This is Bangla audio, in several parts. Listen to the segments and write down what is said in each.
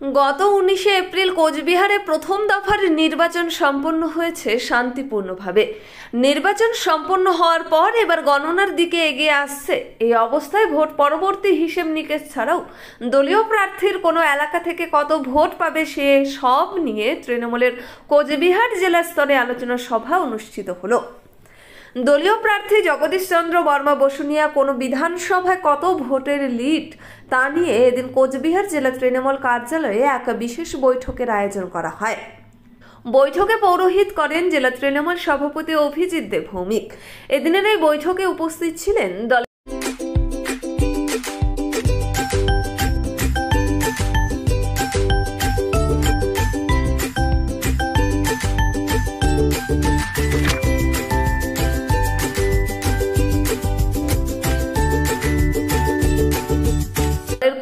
গত 19শে এপ্রিল কোচবিহারে প্রথম দফার নির্বাচন সম্পন্ন হয়েছে শান্তিপূর্ণভাবে। নির্বাচন সম্পন্ন হওয়ার পর এবার গণনার দিকে এগিয়ে আসছে। এই অবস্থায় ভোট পরবর্তী হিসেব নিকেশ ছাড়াও দলীয় প্রার্থীর কোনো এলাকা থেকে কত ভোট পাবে সে সব নিয়ে তৃণমূলের কোচবিহার জেলা স্তরে আলোচনা সভা অনুষ্ঠিত হলো। দলীয় প্রার্থী জগদীশ চন্দ্র বর্মা বসুনিয়া কোনো বিধানসভায় কত ভোটের লিড তা নিয়ে এদিন কোচবিহার জেলা তৃণমূল কার্যালয়ে এক বিশেষ বৈঠকের আয়োজন করা হয়। বৈঠকে পৌরোহিত করেন জেলা তৃণমূল সভাপতি অভিজিৎ দে ভৌমিক। এদিনের এই বৈঠকে উপস্থিত ছিলেন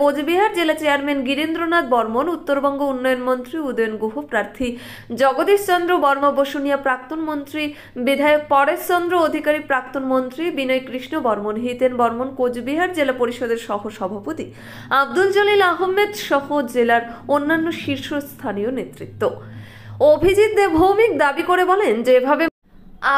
কোচবিহার জেলা চেয়ারম্যান গিরীন্দ্রনাথ বর্মন, উত্তরবঙ্গ উন্নয়ন মন্ত্রী উদয়ন গুহ, প্রার্থী জগদীশ চন্দ্র বর্মা বসুনিয়া, প্রাক্তন মন্ত্রী বিধায়ক পরেশ চন্দ্র অধিকারী, প্রাক্তন মন্ত্রী বিনয় কৃষ্ণ বর্মন, হিতেন বর্মন, কোচবিহার জেলা পরিষদের সহ সভাপতি আব্দুল জলিল আহমেদ সহ জেলার অন্যান্য শীর্ষস্থানীয় নেতৃত্ব। অভিজিৎ দে ভৌমিক দাবি করে বলেন যে এভাবে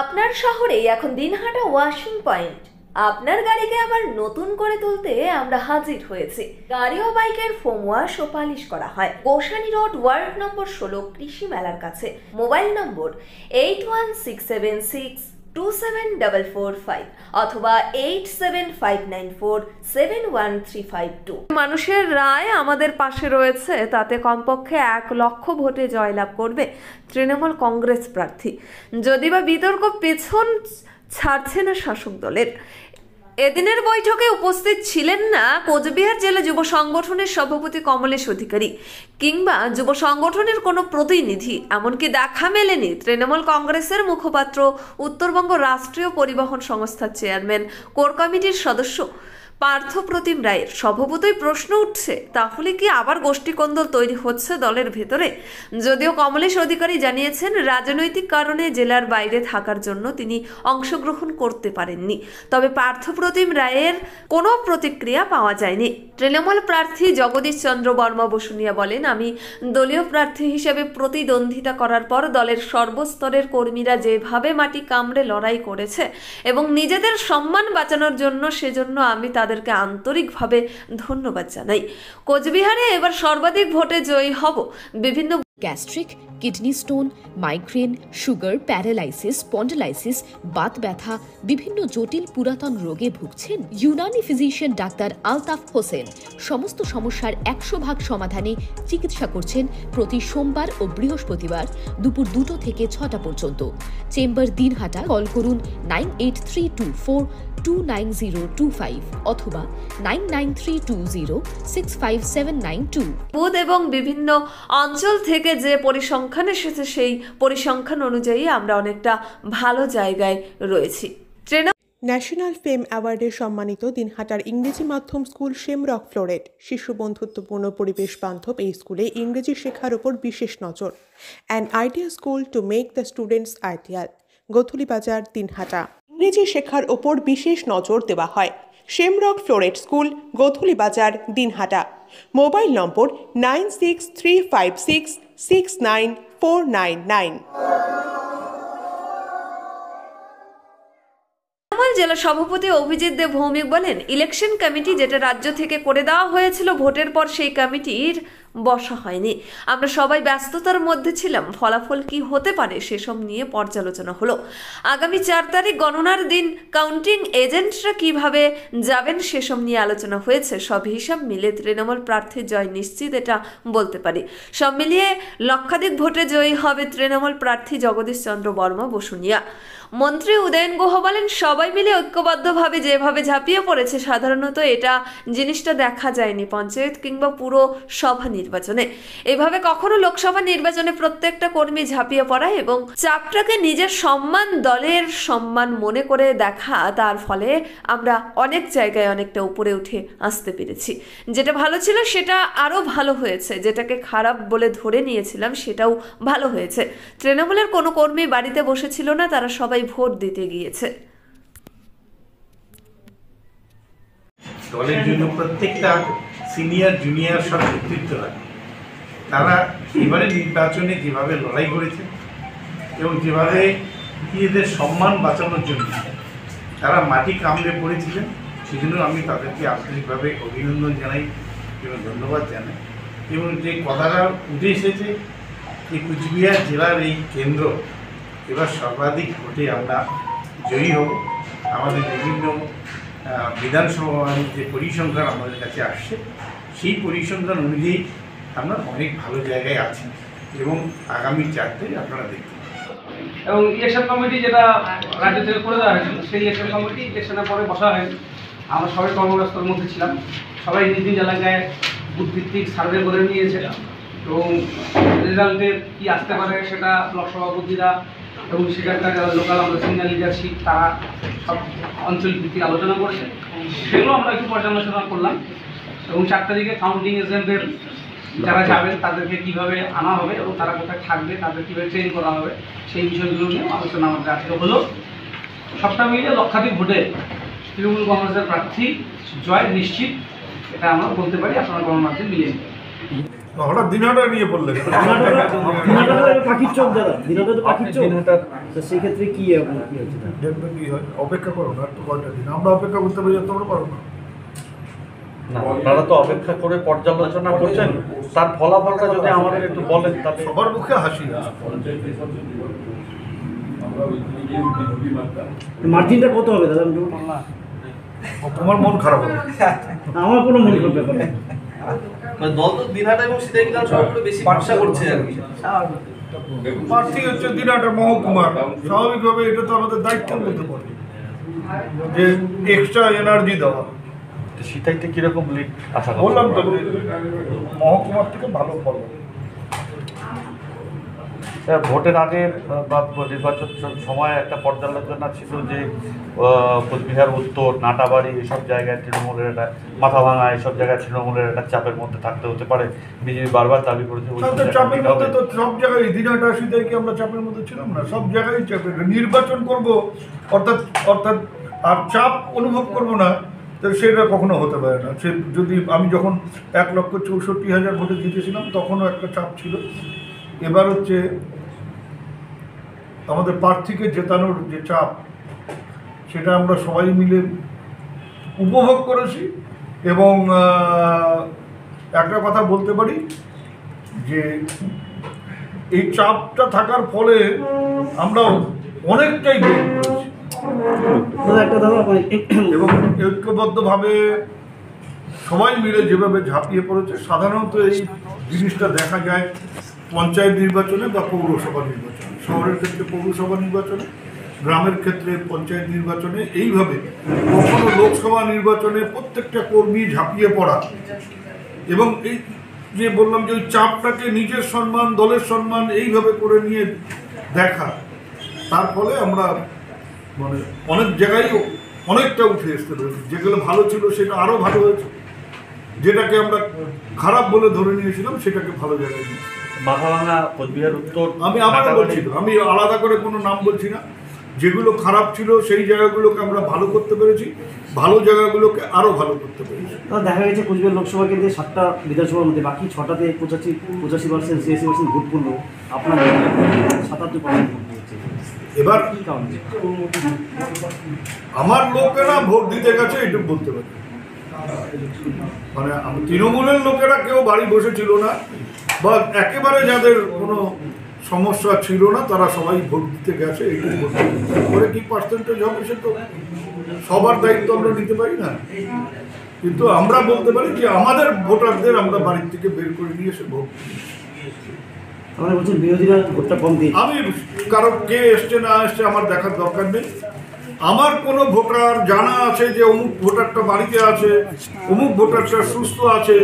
আপনার শহরেই এখন দিনহাটা ওয়াশিং পয়েন্ট, আপনার গাড়িকে আবার নতুন করে তুলতে আমরা হাজির হয়েছি। গাড়ি ও বাইকের ফোম ওয়াশ ও পালিশ করা হয়। গোসানি রোড, ওয়ার্ড নম্বর 16, কৃষি মেলার কাছে। মোবাইল নম্বর 8167627445 অথবা 8759471352। মানুষের রায় আমাদের পাশে রয়েছে, তাতে কমপক্ষে 1 লক্ষ ভোটে জয়লাভ করবে তৃণমূল কংগ্রেস প্রার্থী। যদি বা বিতর্ক পেছন ছাড়ছে না শাসক দলের। এদিনের বৈঠকে উপস্থিত ছিলেন না কোচবিহার জেলা যুব সংগঠনের সভাপতি কমলেশ অধিকারী কিংবা যুব সংগঠনের কোনো প্রতিনিধি, এমনকি দেখা মেলেনি তৃণমূল কংগ্রেসের মুখপাত্র, উত্তরবঙ্গ রাষ্ট্রীয় পরিবহন সংস্থার চেয়ারম্যান, কোর কমিটির সদস্য পার্থপ্রতিম রায়ের। স্বভাবতই প্রশ্ন উঠছে, তাহলে কি আবার গোষ্ঠীকন্দল তৈরি হচ্ছে দলের ভেতরে? যদিও কমলেশ অধিকারী জানিয়েছেন রাজনৈতিক কারণে জেলার বাইরে থাকার জন্য তিনি অংশগ্রহণ করতে পারেননি, তবে পার্থপ্রতিম রায়ের কোনো প্রতিক্রিয়া পাওয়া যায়নি। তৃণমূল প্রার্থী জগদীশ চন্দ্র বর্মা বসুনিয়া বলেন, আমি দলীয় প্রার্থী হিসেবে প্রতিদ্বন্দ্বিতা করার পর দলের সর্বস্তরের কর্মীরা যেভাবে মাটি কামড়ে লড়াই করেছে এবং নিজেদের সম্মান বাঁচানোর জন্য, সেজন্য আমি তাদেরকে আন্তরিকভাবে ধন্যবাদ জানাই। কোচবিহারে এবার সর্বাধিক ভোটে জয়ী হব। বিভিন্ন gastric, kidney stone, migraine, sugar, paralysis, spondylosis, Baat ব্যথা, বিভিন্ন জটিল পুরাতন রোগে ভুগছেন? ইউনানি ফিজিশিয়ান ডাক্তার আলতাফ হোসেন সমস্ত সমস্যার 100% সমাধানে চিকিৎসা করছেন প্রতি সোমবার ও বৃহস্পতিবার দুপুর 2টা থেকে 6টা পর্যন্ত। চেম্বার দিনহাটা। কল করুন 9832429025 অথবা 9932065792। বুথ এবং বিভিন্ন অঞ্চল থেকে যে পরিসংখ্যান এসেছে সেই পরিসংখ্যান অনুযায়ী আমরা অনেকটা ভালো জায়গায় রয়েছি। ন্যাশনাল ফেম অ্যাওয়ার্ডে সম্মানিত দিনহাটার ইংরেজি মাধ্যম স্কুল শেমরক ফ্লোরেট। শিশু বন্ধুত্বপূর্ণ পরিবেশ বান্ধব এই স্কুলে ইংরেজি শেখার ওপর বিশেষ নজর। An idea school to make the students ideal. Godhuli বাজার, দিনহাটা। ইংরেজি শেখার ওপর বিশেষ নজর দেওয়া হয়। শেমরক ফ্লোরেট স্কুল, গোথুলি বাজার, দিনহাটা। মোবাইল নম্বর 9635669499। জেলা সভাপতি অভিজিৎ দে ভৌমিক বলেন, ইলেকশন কমিটি যেটা রাজ্য থেকে করে দেওয়া হয়েছিল, ভোটের পর সেই কমিটির বসা হয়নি। আমরা সবাই ব্যস্ততার মধ্যে ছিলাম। ফলাফল কি হতে পারে সেসব নিয়ে পর্যালোচনা হলো। আগামী 4 তারিখ গণনার দিন কাউন্টিং এজেন্টরা কিভাবে যাবেন সেসব নিয়ে আলোচনা হয়েছে। সব হিসাব মিলে তৃণমূল প্রার্থীর জয় নিশ্চিত, এটা বলতে পারি। সব মিলিয়ে লক্ষাধিক ভোটে জয়ী হবে তৃণমূল প্রার্থী জগদীশ চন্দ্র বর্মা বসুনিয়া। মন্ত্রী উদয়ন গুহ বলেন, সবাই মিলে ঐক্যবদ্ধভাবে যেভাবে ঝাঁপিয়ে পড়েছে, সাধারণত এটা জিনিসটা দেখা যায়নি পঞ্চায়েত কিংবা পুরো সভা নির্বাচনে। এভাবে কখনো লোকসভা নির্বাচনে প্রত্যেকটা কর্মী ঝাঁপিয়ে পড়া এবং চাপটাকে নিজের সম্মান, দলের সম্মান মনে করে দেখা, তার ফলে আমরা অনেক জায়গায় অনেকটা উপরে উঠে আসতে পেরেছি। যেটা ভালো ছিল সেটা আরো ভালো হয়েছে, যেটাকে খারাপ বলে ধরে নিয়েছিলাম সেটাও ভালো হয়েছে। তৃণমূলের কোনো কর্মী বাড়িতে বসেছিল না, তারা সবাই ভোট দিতে গিয়েছে। দলের জন্য প্রত্যেকটা সিনিয়র জুনিয়র সব নেতৃত্ব লাগে। তারা এবারে নির্বাচনে যেভাবে লড়াই করেছে এবং যেভাবে নিজেদের সম্মান বাঁচানোর জন্য তারা মাটি কামড়ে পড়েছিলেন, সেজন্য আমি তাদেরকে আন্তরিকভাবে অভিনন্দন জানাই এবং ধন্যবাদ জানাই। এবং যে কথাটা উঠে এসেছে যে কুচবিহার জেলার এই কেন্দ্র এবার সর্বাধিক ভোটে আমরা জয়ী হব। আমাদের বিভিন্ন বিধানসভার যে পরিসংখ্যান আমাদের কাছে আসছে, সেই পরিসংখ্যান অনুযায়ী আমরা অনেক ভালো জায়গায় আছি এবং আগামী 4 তারিখ আপনারা দেখবেন। এবং ইলেকশন কমিটি যেটা রাজ্য থেকে করে দেওয়া হয়েছিল, সেই ইলেকশন কমিটি ইলেকশনের পরে বসা হয়নি। আমরা সবাই কর্মব্যস্তর মধ্যে ছিলাম, সবাই নিজ নিজ এলাকায় বুথভিত্তিক সার্ভে করে নিয়েছে এবং রেজাল্টের কী আসতে পারে সেটা ব্লক সভাপতিরা এবং সেখানকার যারা লোকাল আমরা সিনিয়র লিডারশিপ তারা সব অঞ্চল ভিত্তিক আলোচনা করেছে। সেগুলো আমরা একটু পর্যালোচনা করলাম এবং 4 তারিখে কাউন্টিং এজেন্টদের যারা যাবেন তাদেরকে কীভাবে আনা হবে এবং তারা কোথায় থাকবে, তাদের কীভাবে ট্রেন করা হবে, সেই বিষয়গুলো নিয়ে আলোচনা আমাদের আজকে হলো। সবটা মিলিয়ে লক্ষাধিক ভোটে তৃণমূল কংগ্রেসের প্রার্থী জয় নিশ্চিত, এটা আমরা বলতে পারি। আপনারা গণমাধ্যমে মিলিয়ে নেবেন। হঠাৎ দিনহাটা নিয়ে পড়লেন, পাখির চোখ দাদা, দিনহাটা তো পাখির চোখ, সেই ক্ষেত্রে কি দেখবেন কি হয়, অপেক্ষা করো না একটু কয়টা দিন। আমরা অপেক্ষা করতে পারি, তোমরা পারো না। আপনারা তো অপেক্ষা করে পর্যালোচনা করছেন, তার ফলাফলটা যদি আমাদের একটু বলেন তাহলে। সবার মুখে হাসি আছে। মার্জিনটা কত হবে দাদা? তোমার মন খারাপ হবে। আমার কোনো মনে করবে না। দল তো দিনহাটা এবং সিধা বিধানসভাগুলো বেশি ভরসা করছে আর কি। প্রার্থী হচ্ছে দিনহাটা মহকুমার, স্বাভাবিকভাবে এটা তো আমাদের দায়িত্বের মধ্যে পড়ে যে এক্সট্রা এনার্জি দেওয়া। সিটাইতে কিরকম লিড আশা করছেন? বললাম তো মহকুমার থেকে ভালো ফল। ভোটের আগে বা নির্বাচন সময় একটা পর্যালোচনা ছিল যে কোচবিহার উত্তর, নাটাবাড়ি এসব জায়গায় তৃণমূলের একটা মাথা ভাঙা, এসব জায়গায় তৃণমূলের একটা চাপের মধ্যে থাকতে হতে পারে। বিজেপি বারবার দাবি করেছে চাপের মধ্যে তো সব জায়গায় দিনহাটা সিধাই কি আমরা চাপের মধ্যে ছিলাম না? সব জায়গায় চাপের। নির্বাচন করব অর্থাৎ আর চাপ অনুভব করব না, তো সেটা কখনো হতে পারে না। সে যদি আমি যখন 1,64,000 ভোটে জিতেছিলাম তখনও একটা চাপ ছিল। এবার হচ্ছে আমাদের প্রার্থীকে জেতানোর যে চাপ, সেটা আমরা সবাই মিলে উপভোগ করেছি। এবং একটা কথা বলতে পারি যে এই চাপটা থাকার ফলে আমরা অনেকটাই গ্রহণ করেছি এবং ঐক্যবদ্ধভাবে সবাই মিলে যেভাবে ঝাঁপিয়ে পড়েছে। সাধারণত এই জিনিসটা দেখা যায় পঞ্চায়েত নির্বাচনে বা পৌরসভা নির্বাচনে, শহরের ক্ষেত্রে পৌরসভা নির্বাচনে, গ্রামের ক্ষেত্রে পঞ্চায়েত নির্বাচনে। এইভাবে কখনো লোকসভা নির্বাচনে প্রত্যেকটা কর্মী ঝাঁপিয়ে পড়া এবং এই যে বললাম যে ওই চাপটাকে নিজের সম্মান, দলের সম্মান এইভাবে করে নিয়ে দেখা, তার ফলে আমরা মানে অনেক জায়গায় অনেকটা উঠে আসতে পেরেছি। যেগুলো ভালো ছিল সেটা আরও ভালো হয়েছে, যেটাকে আমরা খারাপ বলে ধরে নিয়েছিলাম সেটাকে ভালো জায়গায় নিয়েছি। মাথাভাঙা, কোচবিহার উত্তর, আমি আবার বলছি, আমি আলাদা করে কোনো নাম বলছি না। যেগুলো খারাপ ছিল সেই জায়গাগুলোকে আমরা ভালো করতে পেরেছি, ভালো জায়গাগুলোকে আরও ভালো করতে পেরেছি। দেখা গেছে কোচবিহার লোকসভা কেন্দ্রে 7টা বিধানসভার মধ্যে বাকি 6টাতে 85% 86% ভোট পড়লো, আপনার 77% ভোট পড়ছে। এবার কি কারণে? আমার লোকেরা ভোট দিতে গেছে এটুকু বলতে পারি। মানে তৃণমূলের লোকেরা কেউ বাড়ি বসেছিল না, বা একেবারে যাদের কোনো সমস্যা ছিল না তারা সবাই ভোট দিতে গেছে, এইটুকু বলতে পারি। তারপরে কি পার্সেন্টেজ হবে সে তো সবার দায়িত্ব আমরা নিতে পারি না, কিন্তু আমরা বলতে পারি যে আমাদের ভোটারদের আমরা বাড়ির থেকে বের করে নিয়ে এসে ভোট। আমরা বলছেন বিরোধীরা ভোটটা কম দিয়ে। আমি কারণ কে এসছে না এসছে আমার দেখার দরকার নেই। আমার কোনো ভোটার জানা আছে যে অমুক ভোটারটা বাড়িতে আছে, অমুক ভোটারটা সুস্থ আছে,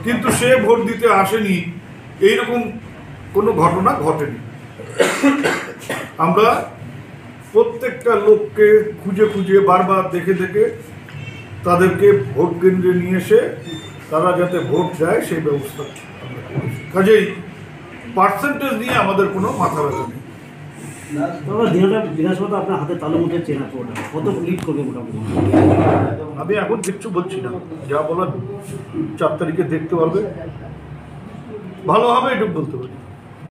কিন্তু সে ভোট দিতে আসেনি, এইরকম কোনো ঘটনা ঘটেনি। আমরা প্রত্যেকটা লোককে খুঁজে খুঁজে বারবার দেখে দেখে তাদেরকে ভোট কেন্দ্রে নিয়ে এসে তারা যাতে ভোট দেয় সেই ব্যবস্থা আমরা করেছি। কাজেই পার্সেন্টেজ নিয়ে আমাদের কোনো মাথা ব্যথা নেই। বিধানসভা তো আপনার হাতে তালুর মধ্যে চেনা, কত লিড করবে মোটামুটি? আমি এখন কিচ্ছু বলছি না, যা বলার 4 তারিখে দেখতে পারবে। ভালো হবে এটুকু বলতে পারি।